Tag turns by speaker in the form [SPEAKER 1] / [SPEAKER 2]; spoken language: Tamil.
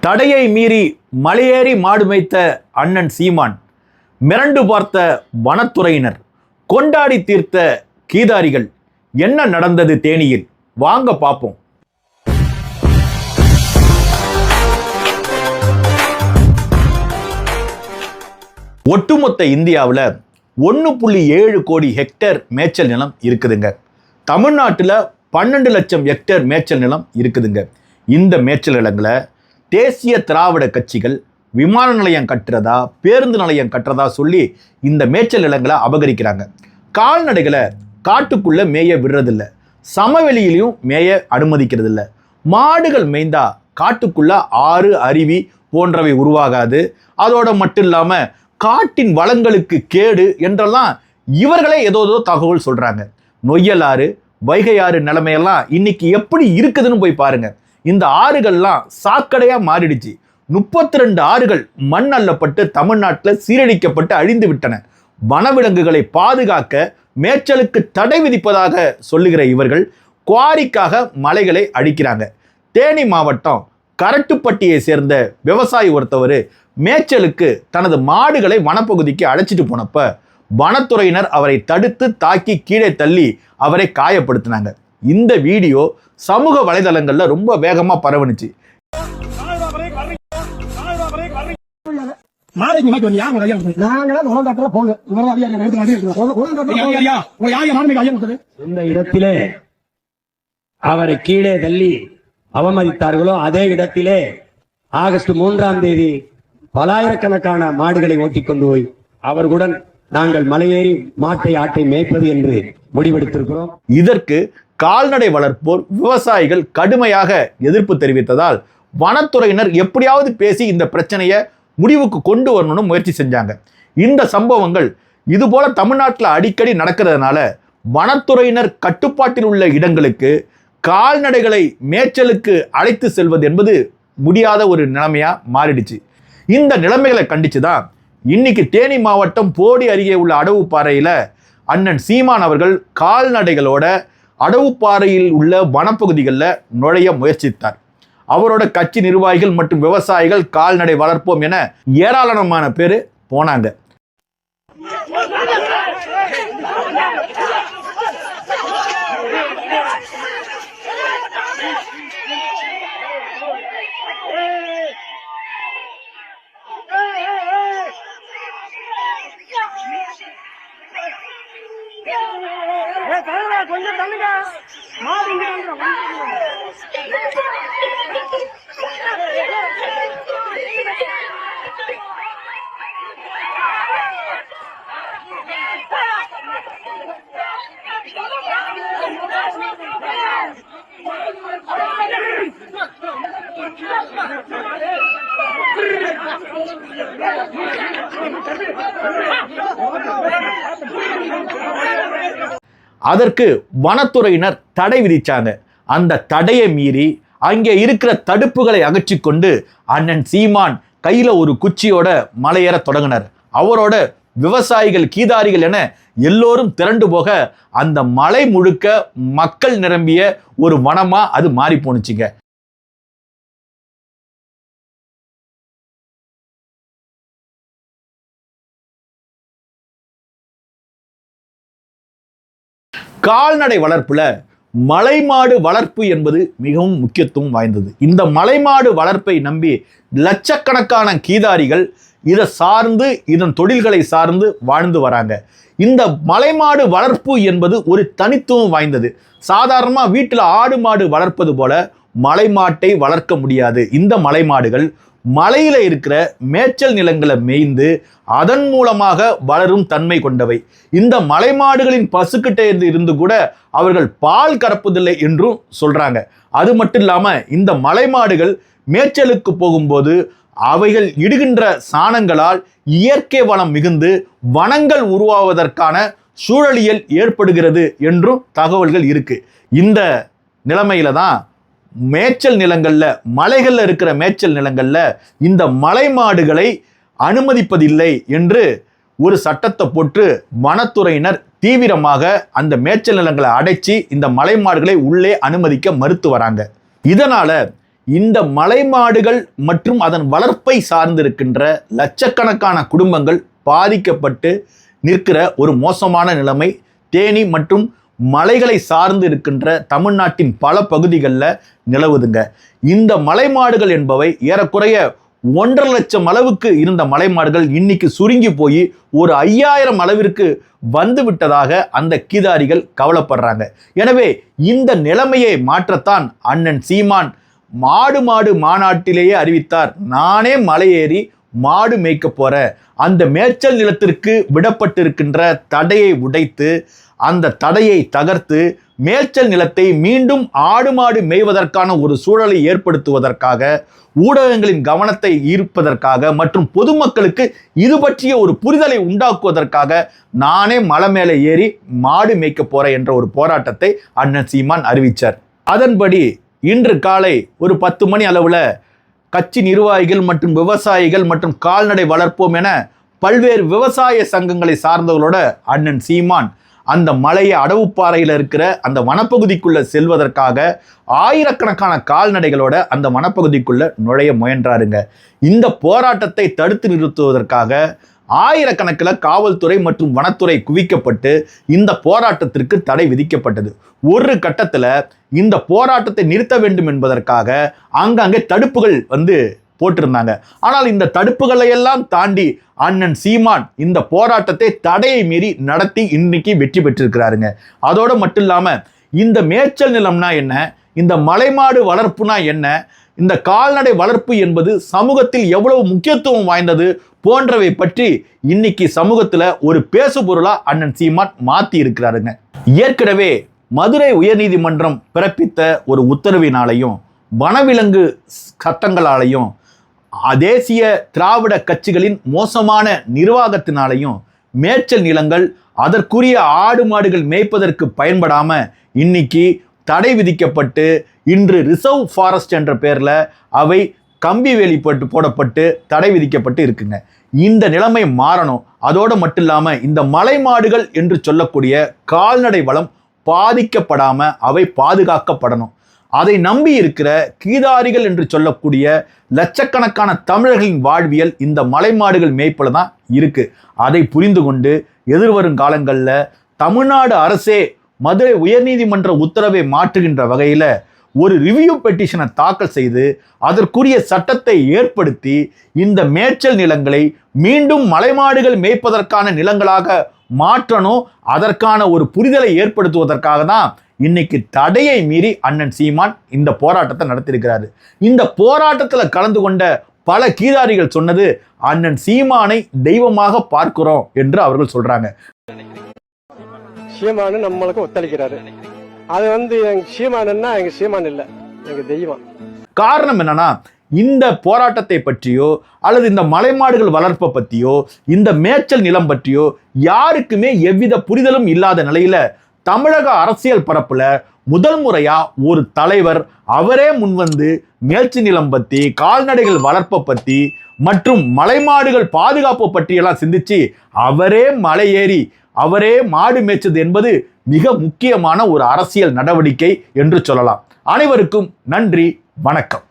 [SPEAKER 1] தடையை மீறி மலையேறி மாடு மேய்த்த அண்ணன் சீமான், மிரண்டு பார்த்த வனத்துறையினர், கொண்டாடி தீர்த்த கீதாரிகள், என்ன நடந்தது தேனியில்? வாங்க பார்ப்போம். ஒட்டுமொத்த இந்தியாவில் 1.7 கோடி ஹெக்டேர் மேய்ச்சல் நிலம் இருக்குதுங்க. தமிழ்நாட்டில் 12 லட்சம் ஹெக்டேர் மேய்ச்சல் நிலம் இருக்குதுங்க. இந்த மேய்ச்சல் நிலங்களை தேசிய திராவிட கட்சிகள் விமான நிலையம் கட்டுறதா, பேருந்து நிலையம் கட்டுறதா சொல்லி இந்த மேய்ச்சல் நிலங்களை அபகரிக்கிறாங்க. கால்நடைகளை காட்டுக்குள்ளே மேய விடுறதில்ல, சமவெளியிலையும் மேய அனுமதிக்கிறது இல்லை. மாடுகள் மேய்ந்தா காட்டுக்குள்ள ஆறு, அருவி போன்றவை உருவாகாது. அதோட மட்டும் இல்லாமல் காட்டின் வளங்களுக்கு கேடு என்றெல்லாம் இவர்களே ஏதோ தகவல் சொல்றாங்க. நொய்யலாறு, வைகையாறு நிலைமையெல்லாம் இன்னைக்கு எப்படி இருக்குதுன்னு போய் பாருங்க. இந்த ஆறுகள்லாம் சாக்கடையா மாறிடுச்சு. 32 ஆறுகள் மண் அள்ளப்பட்டு தமிழ்நாட்டில் சீரழிக்கப்பட்டு அழிந்து விட்டன. வனவிலங்குகளை பாதுகாக்க மேய்ச்சலுக்கு தடை விதிப்பதாக சொல்லுகிற இவர்கள் குவாரிக்காக மலைகளை அழிக்கிறாங்க. தேனி மாவட்டம் கரட்டுப்பட்டியை சேர்ந்த விவசாயி ஒருத்தவர் மேய்ச்சலுக்கு தனது மாடுகளை வனப்பகுதிக்கு அழைச்சிட்டு போனப்ப வனத்துறையினர் அவரை தடுத்து தாக்கி கீழே தள்ளி அவரை காயப்படுத்தினாங்க. இந்த வீடியோ சமூக வலைதளங்கள்ல ரொம்ப வேகமா பரவணுச்சு.
[SPEAKER 2] இந்த இடத்திலே அவரை கீழே தள்ளி அவமதித்தார்களோ அதே இடத்திலே ஆகஸ்ட் 3ஆம் தேதி பலாயிரக்கணக்கான மாடுகளை ஓட்டிக் கொண்டு போய் அவர்களுடன் நாங்கள் மலையேறி மாட்டை ஆட்டை மேய்ப்பது என்று முடிவெடுத்திருக்கிறோம்.
[SPEAKER 1] இதற்கு கால்நடை வளர்ப்போர், விவசாயிகள் கடுமையாக எதிர்ப்பு தெரிவித்ததால் வனத்துறையினர் எப்படியாவது பேசி இந்த பிரச்சனையை முடிவுக்கு கொண்டு வரணும்னு முயற்சி செஞ்சாங்க. இந்த சம்பவங்கள் இதுபோல தமிழ்நாட்டில் அடிக்கடி நடக்கிறதுனால வனத்துறையினர் கட்டுப்பாட்டில் உள்ள இடங்களுக்கு கால்நடைகளை மேய்ச்சலுக்கு அழைத்து செல்வது என்பது முடியாத ஒரு நிலைமையா மாறிடுச்சு. இந்த நிலைமைகளை கண்டிச்சுதான் இன்னைக்கு தேனி மாவட்டம் போடி அருகே உள்ள அடவுப்பாறையில அண்ணன் சீமான் அவர்கள் கால்நடைகளோட அடவுப்பாறையில் உள்ள வனப்பகுதிகளில் நுழைய முயற்சித்தார். அவரோட கட்சி நிர்வாகிகள் மற்றும் விவசாயிகள், கால்நடை வளர்ப்போம் என ஏராளமான பேர் போனாங்க.
[SPEAKER 3] கொஞ்சம் தள்ளுங்க.
[SPEAKER 1] அதற்கு வனத்துறையினர் தடை விதிச்சாங்க. அந்த தடையை மீறி அங்கே இருக்கிற தடுப்புகளை அகற்றி கொண்டு அண்ணன் சீமான் கையில ஒரு குச்சியோட மலையேற தொடங்கினார். அவரோட விவசாயிகள், கீதாரிகள் என எல்லோரும் திரண்டு போக அந்த மலை முழுக்க மக்கள் நிரம்பிய ஒரு வனமா அது மாறி போனுச்சுங்க. கால்நடை வளர்ப்புல மலைமாடு வளர்ப்பு என்பது மிகவும் முக்கியத்துவம் வாய்ந்தது. இந்த மலைமாடு வளர்ப்பை நம்பி லட்சக்கணக்கான கீதாரிகள் இதை சார்ந்து, இதன் தொழில்களை சார்ந்து வாழ்ந்து வராங்க. இந்த மலைமாடு வளர்ப்பு என்பது ஒரு தனித்துவம் வாய்ந்தது. சாதாரணமாக வீட்டில் ஆடு மாடு வளர்ப்பது போல மலைமாட்டை வளர்க்க முடியாது. இந்த மலைமாடுகள் மலையில இருக்கிற மேய்ச்சல் நிலங்களை மேய்ந்து அதன் மூலமாக வளரும் தன்மை கொண்டவை. இந்த மலைமாடுகளின் பசுக்கிட்ட இருந்து கூட அவர்கள் பால் கறப்பதில்லை என்றும் சொல்றாங்க. அது மட்டும் இல்லாம இந்த மலைமாடுகள் மேய்ச்சலுக்கு போகும்போது அவைகள் இடுகின்ற சாணங்களால் இயற்கை வளம் மிகுந்து வனங்கள் உருவாவதற்கான சூழலியல் ஏற்படுகிறது என்றும் தகவல்கள் இருக்கு. இந்த நிலைமையில தான் மேய்ச்சல் நிலங்கள்ல, மலைகள்ல இருக்கிற மேய்ச்சல் நிலங்கள்ல இந்த மலை மாடுகளை அனுமதிப்பதில்லை என்று ஒரு சட்டத்தை போட்டு வனத்துறையினர் தீவிரமாக அந்த மேய்ச்சல் நிலங்களை அடைச்சி இந்த மலை மாடுகளை உள்ளே அனுமதிக்க மறுத்து வராங்க. இதனால இந்த மலை மாடுகள் மற்றும் அதன் வளர்ப்பை சார்ந்திருக்கின்ற லட்சக்கணக்கான குடும்பங்கள் பாதிக்கப்பட்டு நிற்கிற ஒரு மோசமான நிலைமை தேனி மற்றும் மலைகளை சார்ந்து இருக்கின்ற தமிழ்நாட்டின் பல பகுதிகளில் நிலவுதுங்க. இந்த மலை மாடுகள் என்பவை ஏறக்குறைய 1.5 லட்சம் அளவுக்கு இருந்த மலை மாடுகள் இன்னைக்கு சுருங்கி போய் ஒரு 5000 அளவிற்கு வந்து விட்டதாக அந்த கீதாரிகள் கவலைப்படுறாங்க. எனவே இந்த நிலைமையை மாற்றத்தான் அண்ணன் சீமான் மாடு மாநாட்டிலேயே அறிவித்தார், நானே மலையேறி மாடு மேய்க்க போறேன், அந்த மேய்ச்சல் நிலத்திற்கு விடப்பட்டிருக்கின்ற தடையை உடைத்து அந்த தடையை தகர்த்து மேய்ச்சல் நிலத்தை மீண்டும் ஆடு மாடு மேய்வதற்கான ஒரு சூழலை ஏற்படுத்துவதற்காக, ஊடகங்களின் கவனத்தை ஈர்ப்பதற்காக மற்றும் பொதுமக்களுக்கு இது பற்றிய ஒரு புரிதலை உண்டாக்குவதற்காக நானே மலை மேலே ஏறி மாடு மேய்க்க போறேன் என்ற ஒரு போராட்டத்தை அண்ணன் சீமான் அறிவித்தார். அதன்படி இன்று காலை ஒரு 10 மணி அளவில் கட்சி நிர்வாகிகள் மற்றும் விவசாயிகள் மற்றும் கால்நடை வளர்ப்போம் என பல்வேறு விவசாய சங்கங்களை சார்ந்தவர்களோட அண்ணன் சீமான் அந்த மலையை அடவுப்பாறையில் இருக்கிற அந்த வனப்பகுதிக்குள்ள செல்வதற்காக ஆயிரக்கணக்கான கால்நடைகளோட அந்த வனப்பகுதிக்குள்ள நுழைய முயன்றாருங்க. இந்த போராட்டத்தை தடுத்து நிறுத்துவதற்காக ஆயிரக்கணக்கில் காவல்துறை மற்றும் வனத்துறை குவிக்கப்பட்டு இந்த போராட்டத்திற்கு தடை விதிக்கப்பட்டது. ஒரு கட்டத்தில் இந்த போராட்டத்தை நிறுத்த வேண்டும் என்பதற்காக அங்கங்கே தடுப்புகள் போட்டிருந்தாங்க. ஆனால் இந்த தடுப்புகளை எல்லாம் தாண்டி அண்ணன் சீமான் இந்த போராட்டத்தை தடையை மீறி நடத்தி இன்னைக்கு வெற்றி பெற்றிருக்கிறாருங்க. அதோடு மட்டும் இல்லாமல் இந்த மேய்ச்சல் நிலம்னா என்ன, இந்த மலைமாடு வளர்ப்புனா என்ன, இந்த கால்நடை வளர்ப்பு என்பது சமூகத்தில் எவ்வளவு முக்கியத்துவம் வாய்ந்தது போன்றவை பற்றி இன்னைக்கு சமூகத்தில் ஒரு பேசு பொருளா அண்ணன் சீமான் மாற்றி இருக்கிறாருங்க. ஏற்கனவே மதுரை உயர்நீதிமன்றம் பிறப்பித்த ஒரு உத்தரவினாலையும் வனவிலங்கு சட்டங்களாலையும் தேசிய திராவிட கட்சிகளின் மோசமான நிர்வாகத்தினாலையும் மேய்ச்சல் நிலங்கள் அதற்குரிய ஆடு மாடுகள் மேய்ப்பதற்கு பயன்படாம இன்னைக்கு தடை விதிக்கப்பட்டு இன்று ரிசர்வ் ஃபாரஸ்ட் என்ற பேர்ல அவை கம்பி வேலி போடப்பட்டு தடை விதிக்கப்பட்டு இருக்குங்க. இந்த நிலைமை மாறணும். அதோடு மட்டும் இல்லாமல் இந்த மலை மாடுகள் என்று சொல்லக்கூடிய கால்நடை வளம் பாதிக்கப்படாம அவை பாதுகாக்கப்படணும். அதை நம்பி இருக்கிற கீதாரிகள் என்று சொல்லக்கூடிய லட்சக்கணக்கான தமிழர்களின் வாழ்வியல் இந்த மலை மாடுகள் மேய்ப்பல தான் இருக்கு. அதை புரிந்து கொண்டு எதிர்வரும் காலங்களில் தமிழ்நாடு அரசே மதுரை உயர்நீதிமன்ற உத்தரவை மாற்றுகின்ற வகையில் ஒரு ரிவ்யூ பெட்டிஷனை தாக்கல் செய்து அதற்குரிய சட்டத்தை ஏற்படுத்தி இந்த மேய்ச்சல் நிலங்களை மீண்டும் மலைமாடுகள் மேய்ப்பதற்கான நிலங்களாக மாற்றணும். அதற்கான ஒரு புரிதலை ஏற்படுத்துவதற்காக தான் இன்னைக்கு தடையை மீறி அண்ணன் சீமான் இந்த போராட்டத்தை நடத்தியிருக்கிறாரு. இந்த போராட்டத்தில் கலந்து கொண்ட பல கீதாரிகள் சொன்னது, அண்ணன் சீமானை தெய்வமாக பார்க்கிறோம் என்று அவர்கள் சொல்றாங்க.
[SPEAKER 3] சீமானு நம்மளுக்கு ஒத்தளிக்கிறாரு. அது எங்க சீமானுன்னா எங்க சீமான் இல்ல, எங்க தெய்வம்.
[SPEAKER 1] காரணம் என்னன்னா, இந்த போராட்டத்தை பற்றியோ அல்லது இந்த மலைமாடுகள் வளர்ப்பை பற்றியோ இந்த மேய்ச்சல் நிலம் பற்றியோ யாருக்குமே எவ்வித புரிதலும் இல்லாத நிலையில தமிழக அரசியல் பரப்புல முதல் முறையா ஒரு தலைவர் அவரே முன்வந்து மேய்ச்சல் நிலம் பற்றி, கால்நடைகள் வளர்ப்பை பற்றி மற்றும் மலைமாடுகள் பாதுகாப்பு பற்றியெல்லாம் சிந்திச்சு அவரே மலை ஏறி அவரே மாடு மேய்ச்சது என்பது மிக முக்கியமான ஒரு அரசியல் நடவடிக்கை என்று சொல்லலாம். அனைவருக்கும் நன்றி, வணக்கம்.